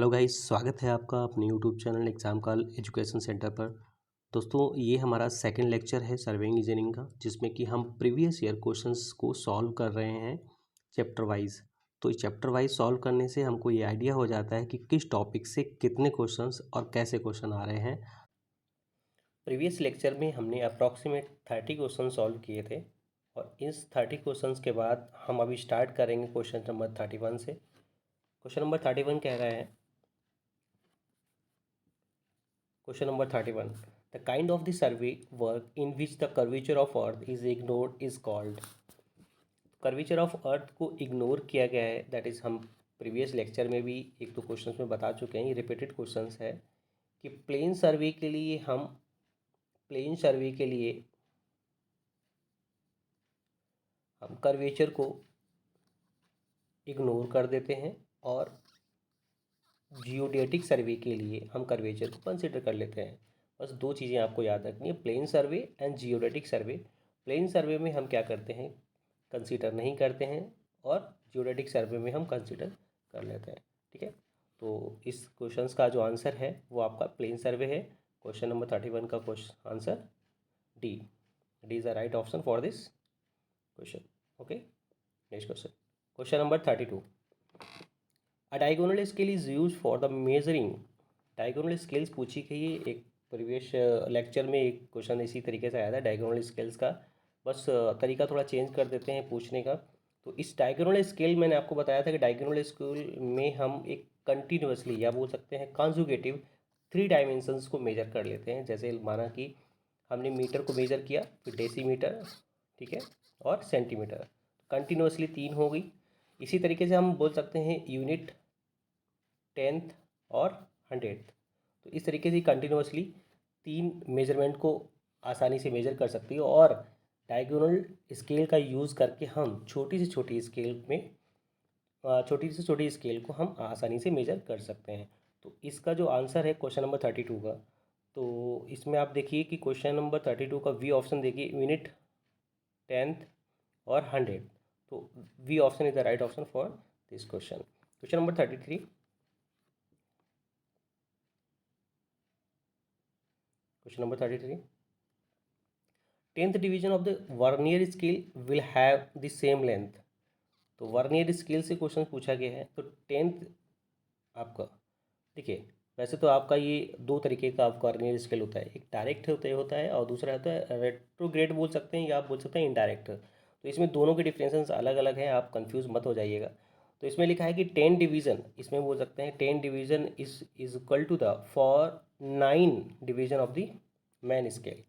Hello guys, स्वागत है आपका अपने यूट्यूब चैनल एग्ज़ाम काल एजुकेशन सेंटर पर। दोस्तों, ये हमारा सेकंड लेक्चर है सर्वेइंग इंजीनियरिंग का, जिसमें कि हम प्रीवियस ईयर क्वेश्चंस को सॉल्व कर रहे हैं चैप्टर वाइज। तो इस चैप्टर वाइज सॉल्व करने से हमको ये आइडिया हो जाता है कि किस टॉपिक से कितने क्वेश्चंस और कैसे क्वेश्चन आ रहे हैं। प्रीवियस लेक्चर में हमने अप्रॉक्सीमेट 30 क्वेश्चन सॉल्व किए थे और इस 30 क्वेश्चंस के बाद हम अभी स्टार्ट करेंगे क्वेश्चन नंबर 31 से। क्वेश्चन नंबर 31 कह रहा है, Question number 31. The kind of the survey work in which the curvature of earth is ignored is called. Curvature of earth को इग्नोर किया गया है, दैट इज़ हम प्रीवियस लेक्चर में भी एक दो क्वेश्चंस में बता चुके हैं, ये रिपीटेड क्वेश्चंस है कि प्लेन सर्वे के लिए हम कर्वेचर को इग्नोर कर देते हैं और जियोडेटिक सर्वे के लिए हम कर्वेचर को कंसिडर कर लेते हैं। बस दो चीज़ें आपको याद रखनी है, plane survey and geodetic survey. Plane survey में हम क्या करते हैं, कंसीडर नहीं करते हैं, और जियोडेटिक सर्वे में हम कंसीडर कर लेते हैं। ठीक है, तो इस क्वेश्चंस का जो आंसर है वो आपका प्लेन सर्वे है। क्वेश्चन नंबर 31 का question answer D is the right option for this question. Okay, next question, question number 32। A diagonal scale is use for the measuring. Diagonal scales पूछी गई है, एक प्रीवियस लेक्चर में एक क्वेश्चन इसी तरीके से आया था डायगोनल स्केल्स का, बस तरीका थोड़ा चेंज कर देते हैं पूछने का। तो इस डायगोनल स्केल मैंने आपको बताया था कि डायगोनल स्केल में हम एक कंटिन्यूसली या बोल सकते हैं कॉन्जुगेटिव 3 डायमेंशंस को मेजर कर लेते हैं। जैसे माना कि हमने मीटर को मेजर किया, फिर डेसीमीटर, ठीक है, और सेंटीमीटर, कंटिन्यूसली 3 हो गई। इसी तरीके से हम बोल सकते हैं यूनिट, टेंथ और हंड्रेड। तो इस तरीके से कंटिन्यूसली 3 मेजरमेंट को आसानी से मेजर कर सकती है, और डायगोनल स्केल का यूज़ करके हम छोटी से छोटी स्केल को हम आसानी से मेजर कर सकते हैं। तो इसका जो आंसर है क्वेश्चन नंबर 32 का, तो इसमें आप देखिए कि क्वेश्चन नंबर 32 का वी ऑप्शन देखिए, यूनिट, टेंथ और हंड्रेड। तो B option is the right option for this question. Question number 33। Question number 33, 10th division of the vernier scale will have the same length. तो vernier scale से question पूछा गया है। तो 10th आपका देखिए, वैसे तो आपका ये दो तरीके का आपका वर्नियर स्केल होता है, एक डायरेक्ट होता है और दूसरा होता है रेट्रोग्रेड बोल सकते हैं, या आप बोल सकते हैं इनडायरेक्ट। तो इसमें दोनों के डिफरेंसेस अलग अलग हैं, आप कंफ्यूज मत हो जाइएगा। तो इसमें लिखा है कि 10 डिवीज़न, इसमें बोल सकते हैं 10 division is equal to the for 9 division of the main scale.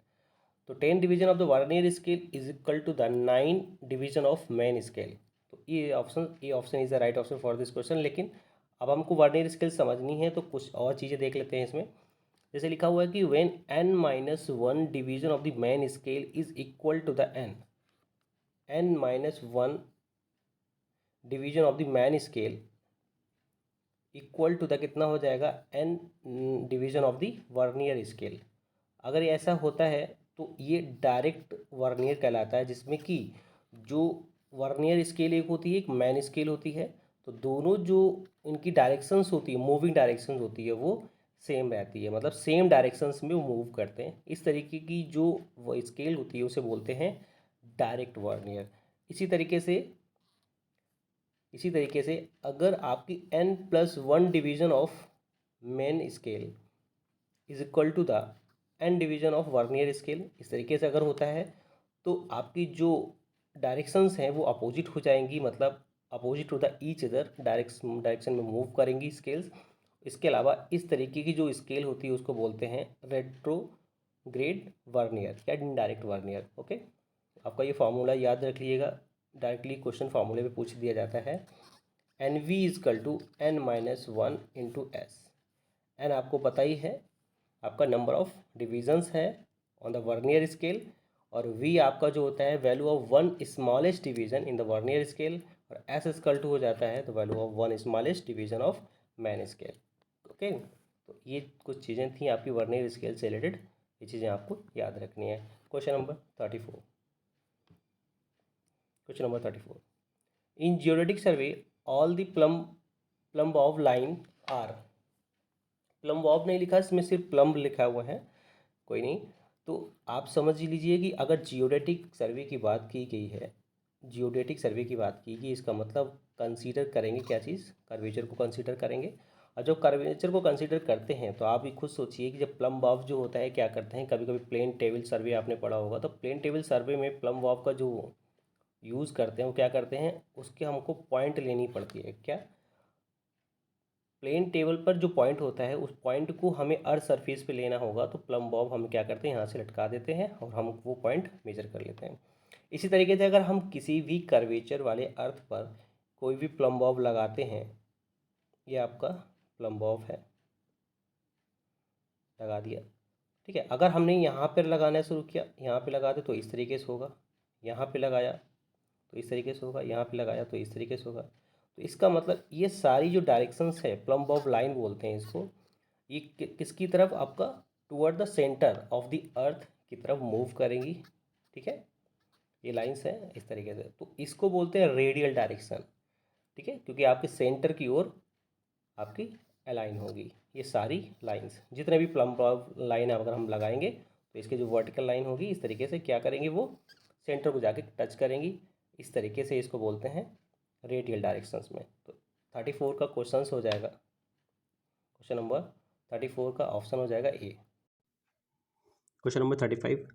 तो 10 division of the vernier scale is equal to the 9 division of main scale. तो ये option is the right option for this question. लेकिन अब हमको vernier scale समझनी है, तो कुछ और चीज़ें देख लेते हैं इसमें। जैसे लिखा हुआ है कि when n-1 division of the main scale is equal to the n-1 division of the main scale equal to the कितना हो जाएगा, n division of the vernier scale. अगर ये ऐसा होता है तो ये डायरेक्ट वर्नियर कहलाता है, जिसमें कि जो वर्नियर स्केल एक होती है, एक मैन स्केल होती है। तो दोनों जो इनकी डायरेक्शंस होती है, मूविंग डायरेक्शंस होती है, वो सेम रहती है, मतलब सेम डायरेक्शंस में वो मूव करते हैं। इस तरीके की जो वो स्केल होती है उसे बोलते हैं डायरेक्ट वर्नियर। इसी तरीके से अगर आपकी n+1 division of main scale is equal to the n division of vernier scale, इस तरीके से अगर होता है तो आपकी जो डायरेक्शंस हैं वो अपोजिट हो जाएंगी, मतलब opposite to the each other direction में मूव करेंगी स्केल्स। इसके अलावा इस तरीके की जो स्केल होती है उसको बोलते हैं रेट्रोग्रेड वर्नियर या इनडायरेक्ट वर्नियर। ओके, आपका ये फार्मूला याद रख लीजिएगा, डायरेक्टली क्वेश्चन फार्मूले में पूछ दिया जाता है। NV equal to n-1 into S. N आपको पता ही है, आपका नंबर ऑफ डिविजन्स है ऑन द वर्नियर स्केल, और वी आपका जो होता है value of 1 smallest division in the vernier scale, और एस इक्वल टू हो जाता है the value of 1 smallest division of main scale. Okay, तो ये कुछ चीज़ें थी आपकी वर्नियर स्केल से रिलेटेड, ये चीज़ें आपको याद रखनी है। Question number 34। Question number 34, in geodetic survey all the plumb of line are. Plumb bob नहीं लिखा, इसमें सिर्फ प्लम लिखा हुआ है, कोई नहीं। तो आप समझ लीजिए कि अगर जियोडेटिक सर्वे की बात की गई है, जियोडेटिक सर्वे की बात की गई, इसका मतलब कंसीडर करेंगे क्या चीज़, कर्वेचर को कंसीडर करेंगे। और जब कर्वेचर को कंसीडर करते हैं तो आप भी खुद सोचिए कि जब प्लम बॉब जो होता है क्या करते हैं, कभी कभी प्लेन टेबल सर्वे आपने पढ़ा होगा, तो प्लेन टेबल सर्वे में प्लम बॉब का जो यूज़ करते हैं वो क्या करते हैं, उसके हमको पॉइंट लेनी पड़ती है। क्या, प्लेन टेबल पर जो पॉइंट होता है उस पॉइंट को हमें अर्थ सरफेस पे लेना होगा, तो प्लम बॉब हम क्या करते हैं, यहाँ से लटका देते हैं और हम वो पॉइंट मेजर कर लेते हैं। इसी तरीके से अगर हम किसी भी कर्वेचर वाले अर्थ पर कोई भी प्लम बॉब लगाते हैं, ये आपका प्लम बॉब है, लगा दिया, ठीक है। अगर हमने यहाँ पर लगाना शुरू किया, यहाँ पे लगा दे तो इस तरीके से होगा, यहाँ पे लगाया तो इस तरीके से होगा, यहाँ पे लगाया तो इस तरीके से होगा। तो इसका मतलब ये सारी जो डायरेक्शंस है, प्लम बॉब लाइन बोलते हैं इसको, ये किसकी तरफ, आपका toward the centre of the अर्थ की तरफ मूव करेंगी, ठीक है। ये लाइंस हैं इस तरीके से, तो इसको बोलते हैं रेडियल डायरेक्शन, ठीक है, क्योंकि आपके सेंटर की ओर आपकी अलाइन होगी। ये सारी लाइंस जितने भी प्लम बॉब लाइन अगर हम लगाएंगे तो इसके जो वर्टिकल लाइन होगी इस तरीके से क्या करेंगी, वो सेंटर को जाके टच करेंगी, इस तरीके से इसको बोलते हैं रेडियल डायरेक्शंस में। तो 34 का क्वेश्चन हो जाएगा, क्वेश्चन नंबर 34 का ऑप्शन हो जाएगा A. Question number 35,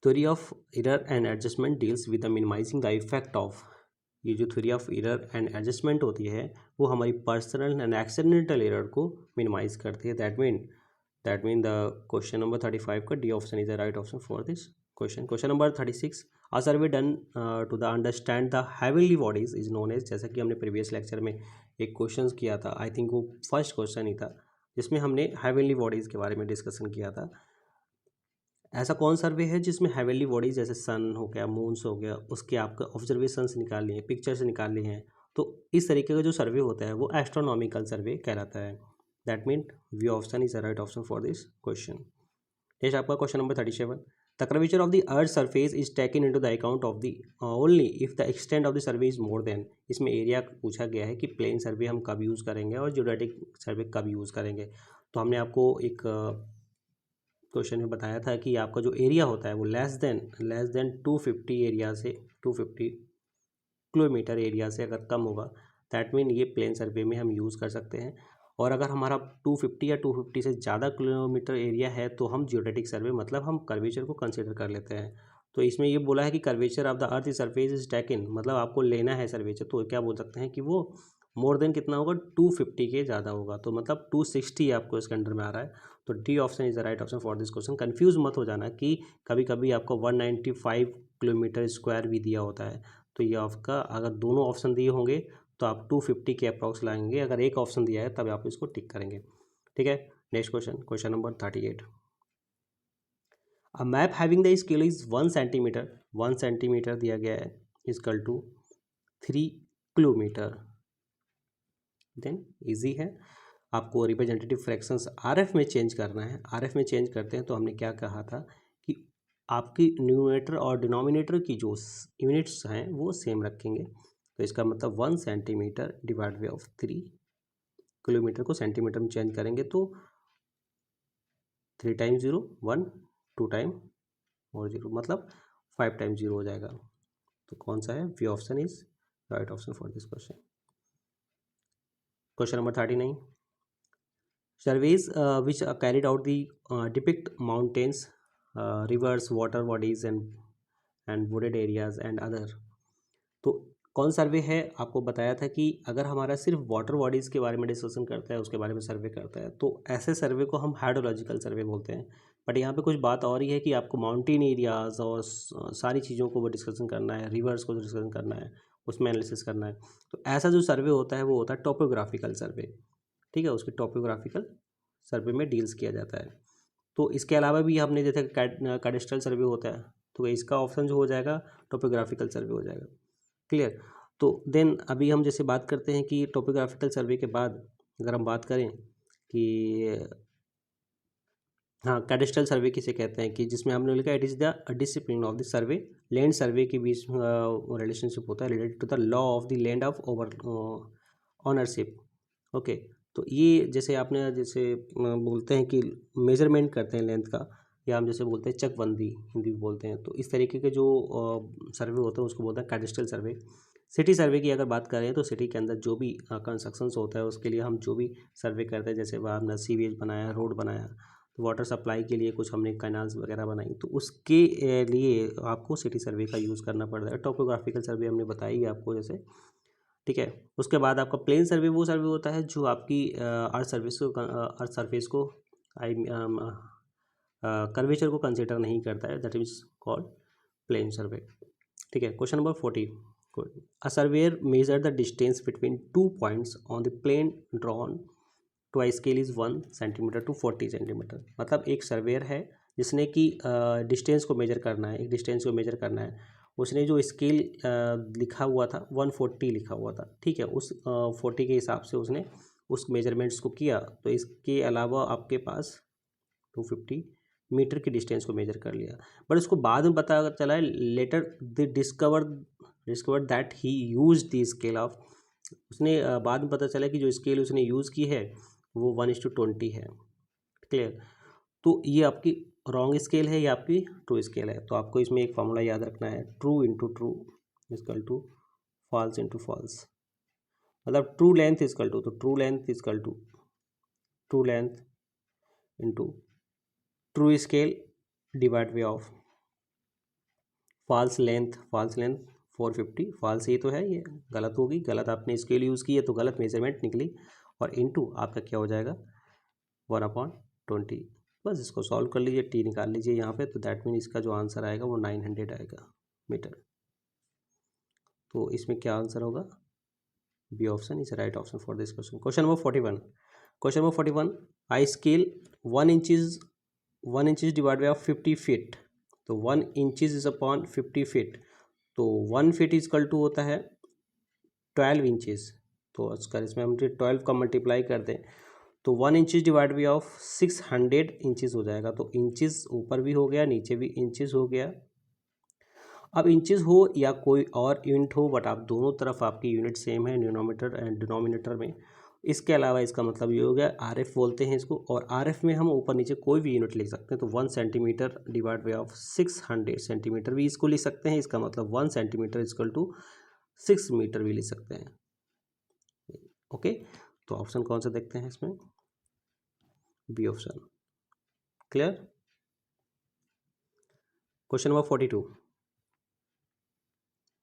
theory of error and adjustment deals with the minimizing the effect of. ये जो theory of error and adjustment होती है वो हमारी पर्सनल एंड एक्सीडेंटल एरर को मिनिमाइज करती है। That mean the question number 35 का D option is the right option for this question. Question number 36, a survey done to the understand the heavenly bodies is known as. जैसा कि हमने previous lecture में एक question किया था, I think वो first question ही था जिसमें हमने हेवनली बॉडीज़ के बारे में डिस्कशन किया था। ऐसा कौन सर्वे है जिसमें हेवनली बॉडीज जैसे सन हो गया, मून्स हो गया, उसके आपका ऑब्जर्वेशंस निकाल लिए हैं, पिक्चर्स निकाल लिए हैं। तो इस तरीके का जो सर्वे होता है वो एस्ट्रोनॉमिकल सर्वे कहलाता है। That mean B option is the right option for this question. Next आपका question number 37, the curvature of the earth surface is taken into the account of the only if the extent of the survey is more than. इसमें area पूछा गया है कि plane सर्वे हम कब use करेंगे और जियोडेटिक सर्वे कब यूज़ करेंगे। तो हमने आपको एक क्वेश्चन में बताया था कि आपका जो एरिया होता है वो लेस देन 250 एरिया से 250 किलोमीटर एरिया से अगर कम होगा, दैट मीन ये प्लेन सर्वे में हम यूज़ कर सकते हैं। और अगर हमारा 250 या 250 से ज़्यादा किलोमीटर एरिया है तो हम जियोडेटिक सर्वे मतलब हम कर्वेचर को कंसिडर कर लेते हैं। तो इसमें ये बोला है कि curvature of the earth surface is taken, मतलब आपको लेना है सर्वेचर, तो क्या बोल सकते हैं कि वो मोर देन कितना होगा, 250 के ज़्यादा होगा, तो मतलब 260 आपको इसके अंडर में आ रहा है। तो D option is the right option for this question. Confuse मत हो जाना कि कभी कभी आपको 195 किलोमीटर स्क्वायर भी दिया होता है, तो ये आपका अगर दोनों ऑप्शन दिए होंगे तो आप 250 के अप्रॉक्स लाएंगे, अगर एक ऑप्शन दिया है तब आप इसको टिक करेंगे, ठीक है। Next question, question number 38, a map having the scale is 1 centimetre, 1 centimetre दिया गया है equal to 3 kilometre. Then easy है, आपको रिप्रेजेंटेटिव फ्रैक्शंस आरएफ में चेंज करना है। आरएफ में चेंज करते हैं तो हमने क्या कहा था कि आपकी न्यूमरेटर और डिनोमिनेटर की जो यूनिट्स हैं वो सेम रखेंगे। तो इसका मतलब 1 centimetre divide by of 3 kilometre को सेंटीमीटर में चेंज करेंगे तो 3 टाइम 0 1, 2 टाइम और 0 मतलब 5 टाइम 0 हो जाएगा। तो कौन सा है, V option is right option for this question. Question number 39, surveys which are carried out the depict mountains, rivers, water bodies and wooded areas and other। तो कौन सर्वे है, आपको बताया था कि अगर हमारा सिर्फ वाटर बॉडीज़ के बारे में डिस्कशन करता है, उसके बारे में सर्वे करता है, तो ऐसे सर्वे को हम हाइड्रोलॉजिकल सर्वे बोलते हैं। बट यहाँ पे कुछ बात और ही है कि आपको माउंटेन एरियाज़ और सारी चीज़ों को वो डिस्कशन करना है, रिवर्स को डिस्कशन करना है, उसमें एनालिसिस करना है। तो ऐसा जो सर्वे होता है वो होता है टोपोग्राफिकल सर्वे, ठीक है, उसके टोपोग्राफिकल सर्वे में डील्स किया जाता है। तो इसके अलावा भी हमने जैसे कैडेस्ट्रल सर्वे होता है, तो इसका ऑप्शन जो हो जाएगा टोपोग्राफिकल सर्वे हो जाएगा, क्लियर। तो देन अभी हम जैसे बात करते हैं कि टोपोग्राफिकल सर्वे के बाद अगर हम बात करें कि हाँ कैडेस्ट्रल सर्वे किसे कहते हैं, कि जिसमें हमने लिखा it is the discipline of the survey, land survey के बीच रिलेशनशिप होता है related to the law of the land of over ownership, okay. तो ये जैसे आपने जैसे बोलते हैं कि मेजरमेंट करते हैं लेंथ का, या हम जैसे बोलते हैं चकबंदी हिंदी में बोलते हैं, तो इस तरीके के जो सर्वे होते हैं उसको बोलते हैं कैडेस्ट्रल सर्वे। सिटी सर्वे की अगर बात करें तो सिटी के अंदर जो भी कंस्ट्रक्शंस होता है उसके लिए हम जो भी सर्वे करते हैं, जैसे वह हमने सीवेज बनाया, रोड बनाया, तो वाटर सप्लाई के लिए कुछ हमने कैनाल्स वगैरह बनाई, तो उसके लिए आपको सिटी सर्वे का यूज़ करना पड़ता है। टोपोग्राफिकल सर्वे हमने बताई है आपको जैसे, ठीक है। उसके बाद आपका प्लेन सर्वे वो सर्वे होता है जो आपकी अर्थ सरफेस को आई कर्वेचर को कंसिडर नहीं करता है, that is called plane survey, ठीक है। Question number 40, a surveyor measure the distance between 2 points on the plane drawn to I scale is 1 centimetre to 40 centimetre. मतलब एक सर्वेयर है जिसने कि डिस्टेंस को मेजर करना है, एक डिस्टेंस को मेजर करना है, उसने जो स्केल लिखा हुआ था 140 लिखा हुआ था, ठीक है, उस 40 के हिसाब से उसने उस मेजरमेंट्स को किया। तो इसके अलावा आपके पास 250 मीटर की डिस्टेंस को मेजर कर लिया, बट उसको बाद में पता चला है, later they discover that he use the scale of, उसने बाद में पता चला कि जो स्केल उसने यूज़ की है वो 1:20 है, क्लियर। तो ये आपकी रॉन्ग स्केल है, ये आपकी ट्रू स्केल है। तो आपको इसमें एक फार्मूला याद रखना है, true into true equal to false into false. मतलब ट्रू लेंथ इजकल टू, तो true length equal to true length into true scale divide by of false length 450, false ये तो है, ये गलत होगी, गलत आपने स्केल यूज़ की है तो गलत मेजरमेंट निकली, और इनटू आपका क्या हो जाएगा 1/20। बस इसको सॉल्व कर लीजिए, टी निकाल लीजिए यहाँ पे, तो दैट मीन इसका जो आंसर आएगा वो 900 आएगा मीटर। तो इसमें क्या आंसर होगा, B option is right option for this question. Question number 41, question number 41, I scale 1 inch divide by 50 feet, तो 1 इंच इज अपॉन 50 फीट, तो 1 फीट इजकल टू होता है 12 इंचज़। तो इसका इसमें हम 12 का मल्टीप्लाई कर दें तो 1 inches divide by of 600 inches हो जाएगा। तो इंचज़ ऊपर भी हो गया, नीचे भी इंचज़ हो गया। अब इंचज़ हो या कोई और यूनिट हो, बट आप दोनों तरफ आपकी यूनिट सेम है, न्यूमरेटर एंड डिनोमिनेटर में। इसके अलावा इसका मतलब ये हो गया, आरएफ बोलते हैं इसको, और आरएफ में हम ऊपर नीचे कोई भी यूनिट लिख सकते हैं। तो 1 centimetre divide by of 600 centimetre भी इसको लिख सकते हैं। इसका मतलब 1 सेंटीमीटर इजकल टू 6 मीटर भी लिख सकते हैं। ओके, तो ऑप्शन कौन सा देखते हैं इसमें, B option, clear. Question number 42,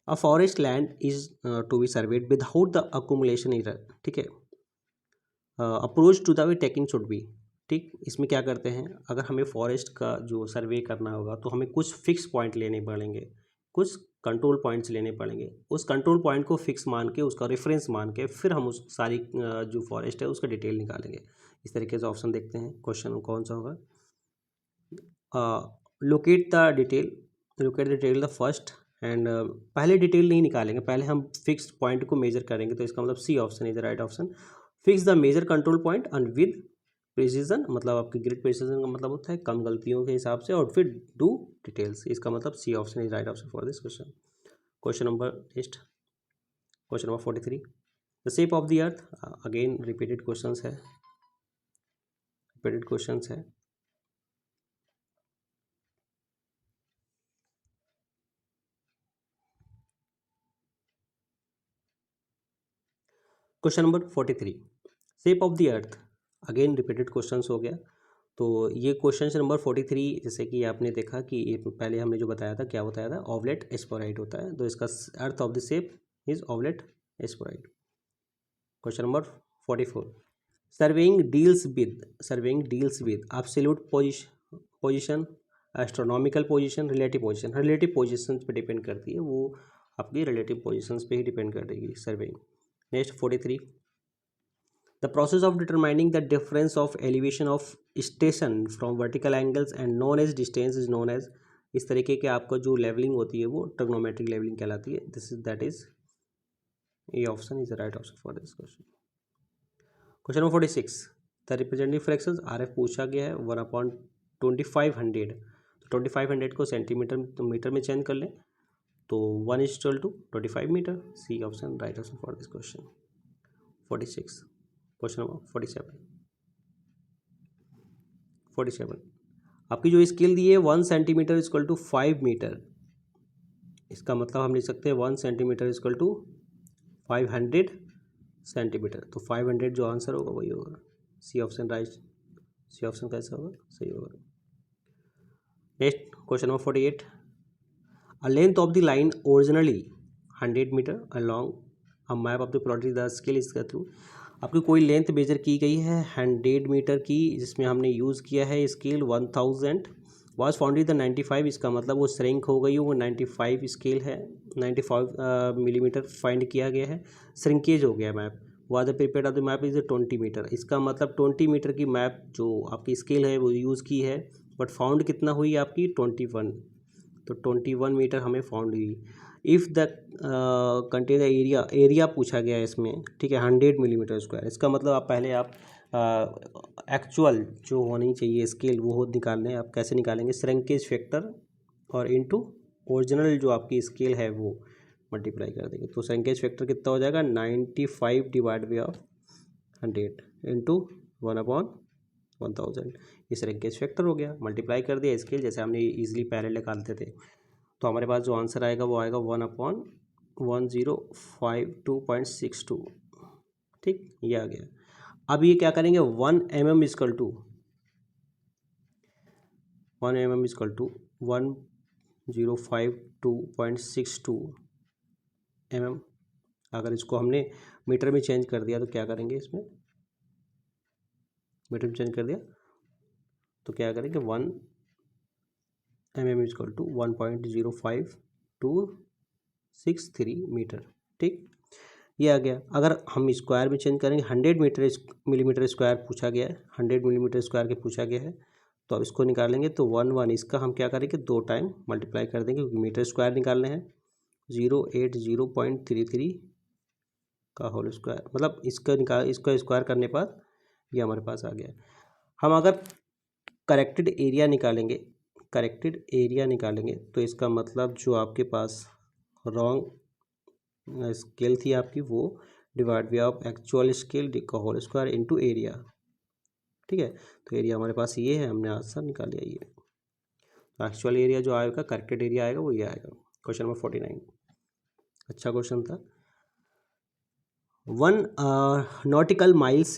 a forest land is to be surveyed without the accumulation error, ठीक है। Approach to the way taking should be, ठीक। इसमें क्या करते हैं, अगर हमें फॉरेस्ट का जो सर्वे करना होगा तो हमें कुछ फिक्स पॉइंट लेने पड़ेंगे, कुछ कंट्रोल पॉइंट्स लेने पड़ेंगे। उस कंट्रोल पॉइंट को फिक्स मान के, उसका रेफरेंस मान के, फिर हम उस सारी जो फॉरेस्ट है उसका डिटेल निकालेंगे। इस तरीके से ऑप्शन देखते हैं, क्वेश्चन कौन सा होगा, locate the detail the first and, पहले डिटेल नहीं निकालेंगे, पहले हम फिक्स पॉइंट को मेजर करेंगे। तो इसका मतलब C option is the right option, fix the major control point and with precision, मतलब आपकी ग्रेट प्रिसीजन का मतलब होता है कम गलतियों के हिसाब से, और फिर डू डिटेल्स। इसका मतलब C option is right option for this question. Question number next, question number 43, the shape of the earth, again repeated questions है, question number 43, shape of the earth, again repeated questions हो गया। तो ये question number 43, जैसे कि आपने देखा कि ये पहले हमने जो बताया था, क्या बताया था, ऑवलेट स्पोराइड होता है। तो इसका earth of the shape is oblate spheroid. Question number 44, surveying deals with absolute position, astronomical position, relative position पे डिपेंड करती है, वो आपकी रिलेटिव पोजीशंस पे ही डिपेंड करेगी surveying. Next 43, the process of determining the difference of elevation of station from vertical angles and known as distance is known as, इस तरीके के आपका जो लेवलिंग होती है वो ट्रिग्नोमेट्रिक लेवलिंग कहलाती है। That is A option is the right option for this question. Question number 46, the representative fractions, RF पूछा गया है 1/2500, तो 2500 को सेंटीमीटर तो मीटर में चेंज कर लें, तो 1:25 metre, C option right option for this question. 46, question number 47 आपकी जो स्केल दी है 1 सेंटीमीटर इक्वल टू 5 मीटर, इसका मतलब हम लिख सकते हैं 1 सेंटीमीटर इक्वल टू 500 सेंटीमीटर। तो 500 जो आंसर होगा वही होगा, C option right. C option कैसा होगा, सही होगा। Next question number 48, a length of the line originally 100 metre along a map of the plot the scale इसका थ्रू, आपकी कोई लेंथ मेजर की गई है 100 मीटर की, जिसमें हमने यूज़ किया है स्केल 1000, वाज फाउंडेड द 95, इसका मतलब वो श्रिंक हो गई, वो 95 स्केल है, 95 मिलीमीटर फाइंड किया गया है, श्रिंकेज हो गया map. Was the prepared of the map is 20 metre, इसका मतलब 20 मीटर की मैप जो आपकी स्केल है वो यूज़ की है, बट फाउंड कितना हुई आपकी 21, तो 21 मीटर हमें फाउंड हुई। If the contain the area पूछा गया है इसमें, ठीक है, 100 मिलीमीटर स्क्वायर, इसका मतलब आप पहले आप एक्चुअल जो होनी चाहिए स्केल वो निकालने, आप कैसे निकालेंगे, श्रिंकेज फैक्टर और इनटू ओरिजिनल जो आपकी स्केल है वो मल्टीप्लाई कर देंगे। तो श्रिंकेज फैक्टर कितना हो जाएगा, 95 डिवाइड बाई ऑफ 100 इंटू 1/1000, ये श्रिंकेज फैक्टर हो गया, मल्टीप्लाई कर दिया स्केल, जैसे हमने इजीली पहले निकालते थे। तो हमारे पास जो आंसर आएगा वो आएगा 1/1052.62, ठीक, ये आ गया। अब ये क्या करेंगे, 1 mm इक्वल टू 1052.62 mm, अगर इसको हमने मीटर में चेंज कर दिया तो क्या करेंगे, इसमें मीटर में चेंज कर दिया तो क्या करेंगे, 1 mm इक्वल टू 1.05263 मीटर, ठीक, ये आ गया। अगर हम स्क्वायर में चेंज करेंगे, 100 मिलीमीटर स्क्वायर पूछा गया है, 100 मिलीमीटर स्क्वायर के पूछा गया है, तो अब इसको निकालेंगे तो 1 इसका हम क्या करेंगे, 2 टाइम मल्टीप्लाई कर देंगे, क्योंकि मीटर स्क्वायर निकालने हैं। 080.33 का होल स्क्वायर, मतलब इसका स्क्वायर करने पर ये हमारे पास आ गया। हम अगर करेक्टेड एरिया निकालेंगे तो इसका मतलब जो आपके पास रॉन्ग स्केल थी आपकी, वो divide by of actual scale का होल स्क्वायर इनटू एरिया, ठीक है। तो एरिया हमारे पास ये है, हमने आंसर निकाल लिया ये। तो एक्चुअल एरिया जो आएगा, करेक्टेड एरिया आएगा, वो ये आएगा। क्वेश्चन नंबर 49, अच्छा क्वेश्चन था। 1 nautical miles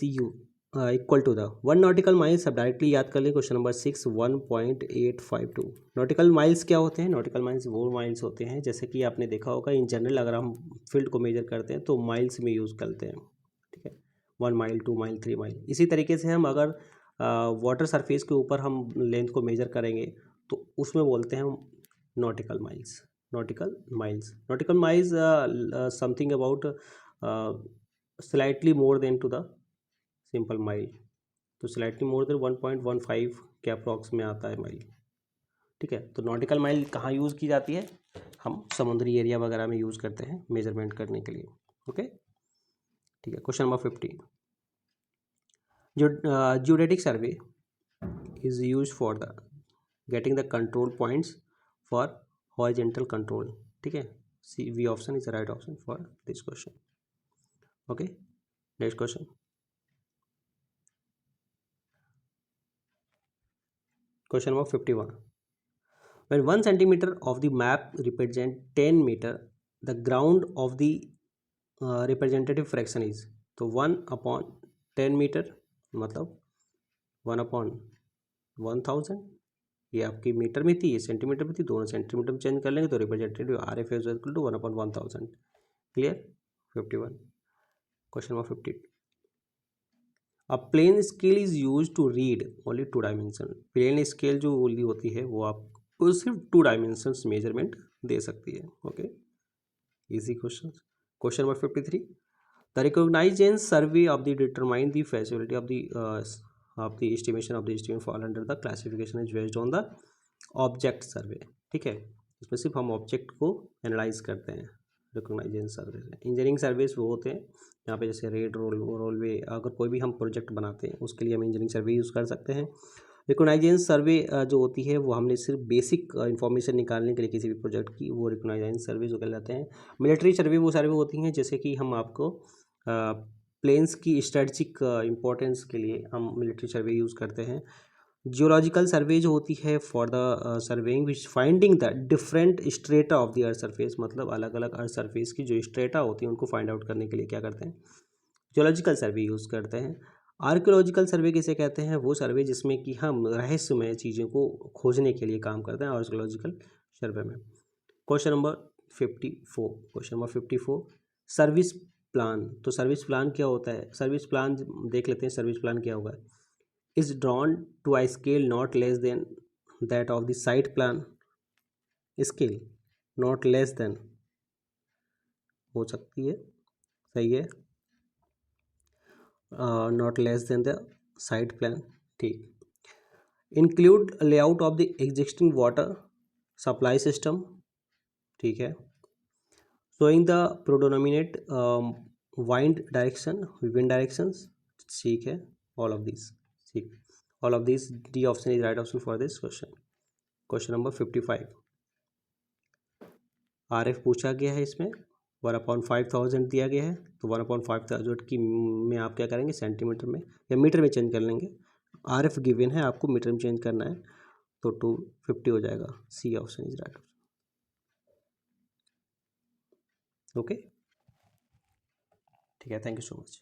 equal to the 1 nautical miles, अब डायरेक्टली याद कर लें। क्वेश्चन नंबर 6, 1.852 नॉटिकल माइल्स क्या होते हैं, नॉटिकल माइल्स वो माइल्स होते हैं, जैसे कि आपने देखा होगा इन जनरल अगर हम फील्ड को मेजर करते हैं तो माइल्स में यूज़ करते हैं, ठीक है, 1 माइल 2 माइल 3 माइल। इसी तरीके से हम अगर वाटर सरफेस के ऊपर हम लेंथ को मेजर करेंगे तो उसमें बोलते हैं हम nautical miles. Nautical miles something about slightly more than to the simple mile, तो स्लाइटली मोर देन 1.15 के अप्रॉक्स में आता है माइल, ठीक है। तो नॉटिकल माइल कहाँ यूज़ की जाती है, हम समुद्री एरिया वगैरह में यूज़ करते हैं मेजरमेंट करने के लिए, ओके, ठीक है। क्वेश्चन नंबर 50, जो geodetic survey is use for the getting the control points for horizontal control, ठीक है, C B option is the right option for this question, okay. Next question, question number 51, when 1 centimeter of the map represent 10 meter, the ground of the representative fraction is, तो 1/10 metre मतलब 1/1000, ये आपकी metre में थी, ये centimetre में थी, दोनों सेंटीमीटर में चेंज कर लेंगे तो representative R F is equal to 1/1000, clear. 51, question number 52, अब plane scale is use to read only 2 dimension, plane scale जो ओनली होती है वो आपको सिर्फ 2 डायमेंशंस मेजरमेंट दे सकती है, okay, easy question. Question number 53, the reconnaissance survey of the determine the facility of the estimation of the estimate fall under the classification is based on the object survey, ठीक है, इसमें सिर्फ हम object को analyse करते हैं। रिकॉग्नाइजेंस सर्वे, engineering service वो होते हैं यहाँ पे, जैसे रेड रोलवे, अगर कोई भी हम प्रोजेक्ट बनाते हैं उसके लिए हम इंजीनियरिंग सर्वे यूज़ कर सकते हैं। रिकॉग्नाइजेंस सर्वे जो होती है वो हमने सिर्फ बेसिक इन्फॉर्मेशन निकालने के लिए किसी भी प्रोजेक्ट की, वो रिकॉग्नाइजेंस सर्वे जो कहलाते हैं। मिलिट्री सर्वे वो सर्वे होती हैं जैसे कि हम आपको प्लेन्स की स्ट्रेटजिक इम्पोर्टेंस के लिए हम मिलिट्री सर्वे यूज़ करते हैं। जियोलॉजिकल सर्वे जो होती है for the surveying which finding the different strata of the earth surface, मतलब अलग अलग अर्थ सरफेस की जो स्ट्रेटा होती हैं उनको फाइंड आउट करने के लिए क्या करते हैं, जियोलॉजिकल सर्वे यूज़ करते हैं। आर्कियोलॉजिकल सर्वे किसे कहते हैं, वो सर्वे जिसमें कि हम रहस्यमय चीज़ों को खोजने के लिए काम करते हैं आर्कियोलॉजिकल सर्वे में। Question number 54, question number 54, service plan. तो सर्विस प्लान क्या होता है, सर्विस प्लान देख लेते हैं। सर्विस प्लान क्या होगा, is drawn to a scale not less than that of the site plan, scale not less than हो सकती है, सही है, not less than the site plan, ठीक। Include layout of the existing water supply system, ठीक है। Showing the predominate wind direction, wind directions, ठीक है। ऑल ऑफ दिस, ठीक, all of this, D option is right option for this question. Question number 55, RF पूछा गया है, इसमें 1/5000 दिया गया है, तो 1/5000 की में आप क्या करेंगे, सेंटीमीटर में या मीटर में चेंज कर लेंगे। RF गिवन है, आपको मीटर में चेंज करना है, तो 250 हो जाएगा। C option is right. Okay, ठीक है, थैंक यू सो मच।